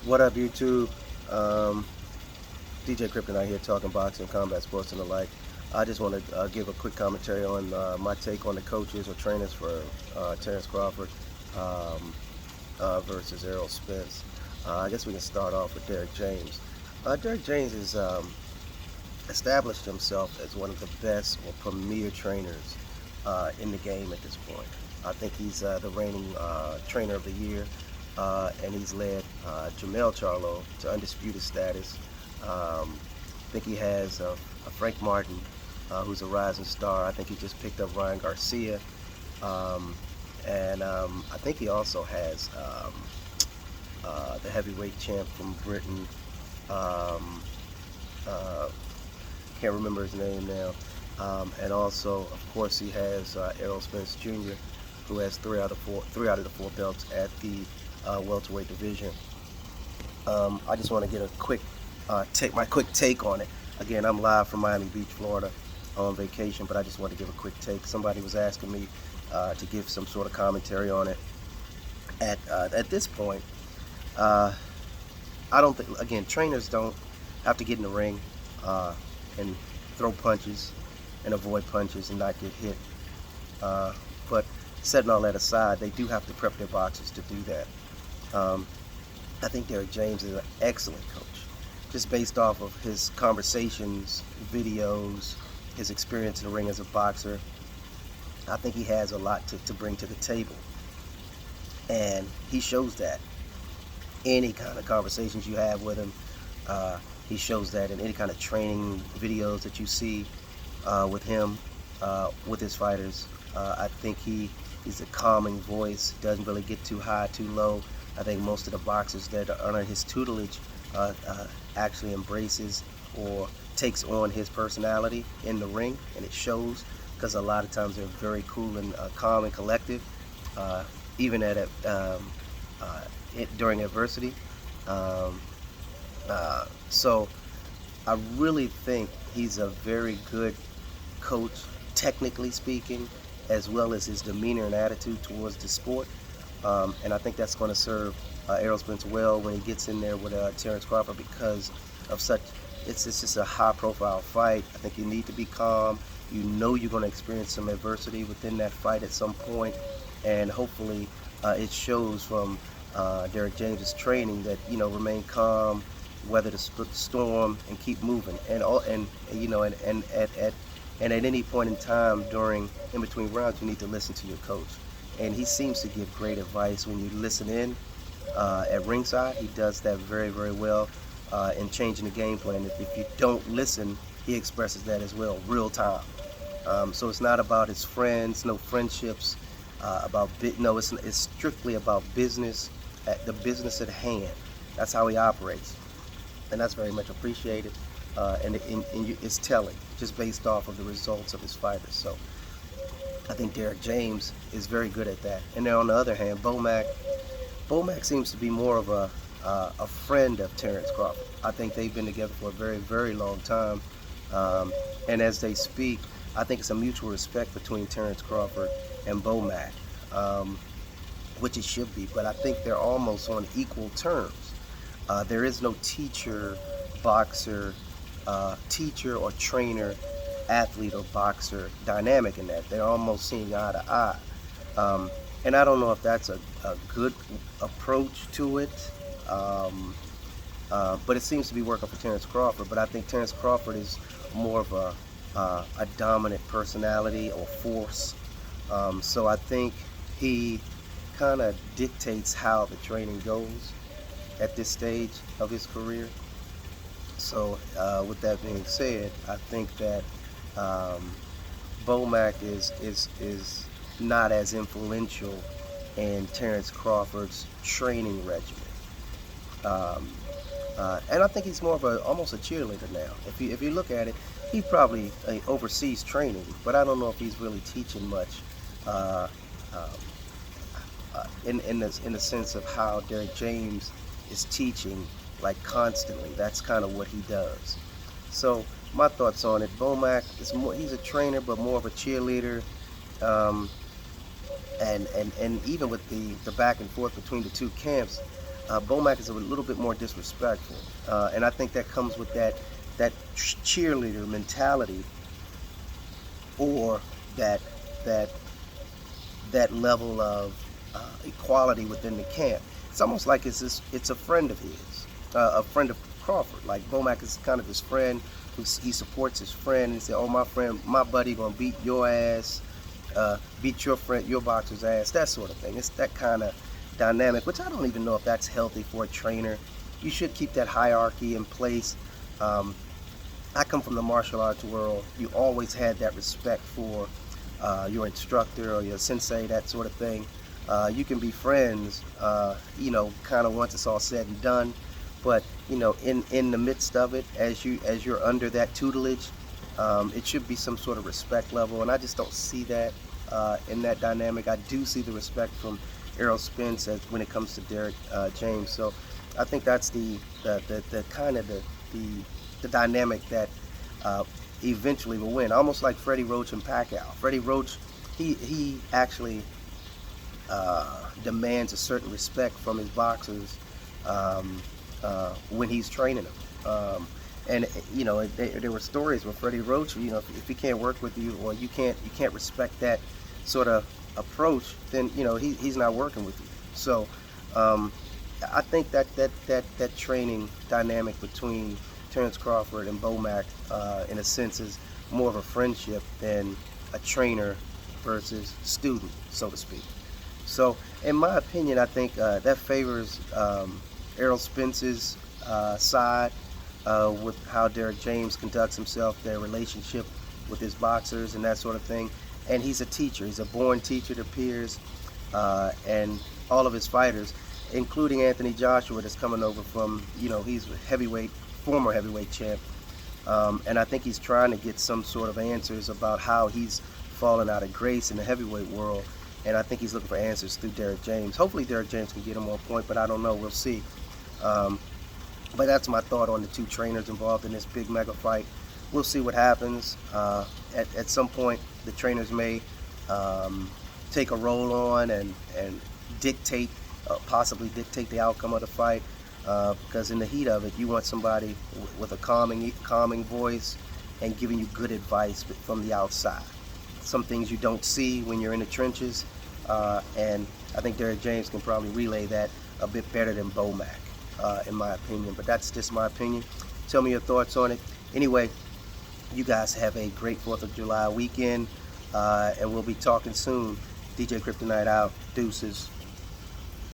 What up, YouTube? Um, DJ Kryptonite here, talking boxing, combat sports, and the like. I just want to give a quick commentary on my take on the coaches or trainers for Terence Crawford um, versus Errol Spence. I guess we can start off with Derrick James. Derrick James has established himself as one of the best or premier trainers in the game at this point. I think he's the reigning trainer of the year, and he's led Jamel Charlo to undisputed status. I think he has a Frank Martin, who's a rising star. I think he just picked up Ryan Garcia, um, and I think he also has the heavyweight champ from Britain. Um, uh, can't remember his name now. And also, of course, he has Errol Spence Jr., who has three out of the four belts at the welterweight division. I just want to get a quick my quick take on it. Again, I'm live from Miami Beach, Florida, on vacation, but I just want to give a quick take. Somebody was asking me to give some sort of commentary on it. At this point, uh, I don't think. Again, trainers don't have to get in the ring and throw punches and avoid punches and not get hit. But setting all that aside, they do have to prep their boxers to do that. Um, I think Derrick James is an excellent coach, just based off of his conversations, videos, his experience in the ring as a boxer. I think he has a lot to bring to the table, and he shows that. Any kind of conversations you have with him, he shows that in any kind of training videos that you see with him, with his fighters. I think he's a calming voice, doesn't really get too high, too low. I think most of the boxers that are under his tutelage actually embraces or takes on his personality in the ring, and it shows, because a lot of times they're very cool and calm and collective, even during adversity. Um, so I really think he's a very good coach, technically speaking, as well as his demeanor and attitude towards the sport. And I think that's going to serve Errol Spence well when he gets in there with Terence Crawford, because of such. It's just a high-profile fight. I think you need to be calm. You know you're going to experience some adversity within that fight at some point, and hopefully it shows from Derrick James's training that remain calm, weather the storm, and keep moving. And at any point in time in between rounds, you need to listen to your coach. And he seems to give great advice when you listen in at ringside. He does that very, very well in changing the game plan. If you don't listen, he expresses that as well, real time. So it's not about his friends, no friendships. No, it's strictly about business, the business at hand. That's how he operates, and that's very much appreciated. And it's telling, just based off of the results of his fighters. So I think Derrick James is very good at that. And then on the other hand, Mack seems to be more of a friend of Terence Crawford. I think they've been together for a very, very long time. And as they speak, I think it's a mutual respect between Terence Crawford and Mack, which it should be. But I think they're almost on equal terms. There is no boxer, teacher or trainer, athlete or boxer dynamic in that. They're almost seeing eye to eye. And I don't know if that's a good approach to it, but it seems to be working for Terence Crawford. But I think Terence Crawford is more of a dominant personality or force. So I think he kind of dictates how the training goes at this stage of his career. So with that being said, I think that Mack is not as influential in Terence Crawford's training regimen. And I think he's more of almost a cheerleader now. If you look at it, he probably oversees training, but I don't know if he's really teaching much in the sense of how Derrick James is teaching, like, constantly. That's kind of what he does. So my thoughts on it: Mack is he's a trainer, but more of a cheerleader. And even with the back and forth between the two camps, Bo Mack is a little bit more disrespectful, and I think that comes with that cheerleader mentality, or that that that level of equality within the camp. It's almost like it's a friend of his, a friend of Crawford. Like Bo Mack is kind of his friend, he supports his friend, and he said, "Oh, my friend, my buddy, gonna beat your ass, beat your friend, your boxer's ass," that sort of thing. It's that kind of dynamic, which I don't even know if that's healthy for a trainer. You should keep that hierarchy in place. I come from the martial arts world. You always had that respect for your instructor or your sensei, that sort of thing. You can be friends, kind of once it's all said and done, but in the midst of it, as you're under that tutelage, it should be some sort of respect level, and I just don't see that in that dynamic. I do see the respect from Errol Spence when it comes to Derrick James. So I think that's the kind of the dynamic that eventually will win. Almost like Freddie Roach and Pacquiao. Freddie Roach, he actually demands a certain respect from his boxers when he's training them. And there were stories where Freddie Roach, if he can't work with you, or you can't respect that sort of approach, then he's not working with you. So I think that training dynamic between Terence Crawford and Bo Mack, in a sense, is more of a friendship than a trainer versus student, so to speak. So, in my opinion, I think that favors Errol Spence's side with how Derrick James conducts himself, their relationship with his boxers and that sort of thing. And he's a teacher. He's a born teacher to peers, and all of his fighters, including Anthony Joshua, that's coming over from, he's a former heavyweight champ. And I think he's trying to get some sort of answers about how he's fallen out of grace in the heavyweight world. And I think he's looking for answers through Derrick James. Hopefully Derrick James can get him on point, but I don't know. We'll see. But that's my thought on the two trainers involved in this big mega fight. We'll see what happens. At some point, the trainers may take a role on and possibly dictate the outcome of the fight. Because in the heat of it, you want somebody with a calming voice and giving you good advice from the outside. Some things you don't see when you're in the trenches, and I think Derrick James can probably relay that a bit better than Bo Mack, in my opinion. But that's just my opinion. Tell me your thoughts on it. Anyway, you guys have a great 4th of July weekend, and we'll be talking soon. DJ Kryptonite out. Deuces.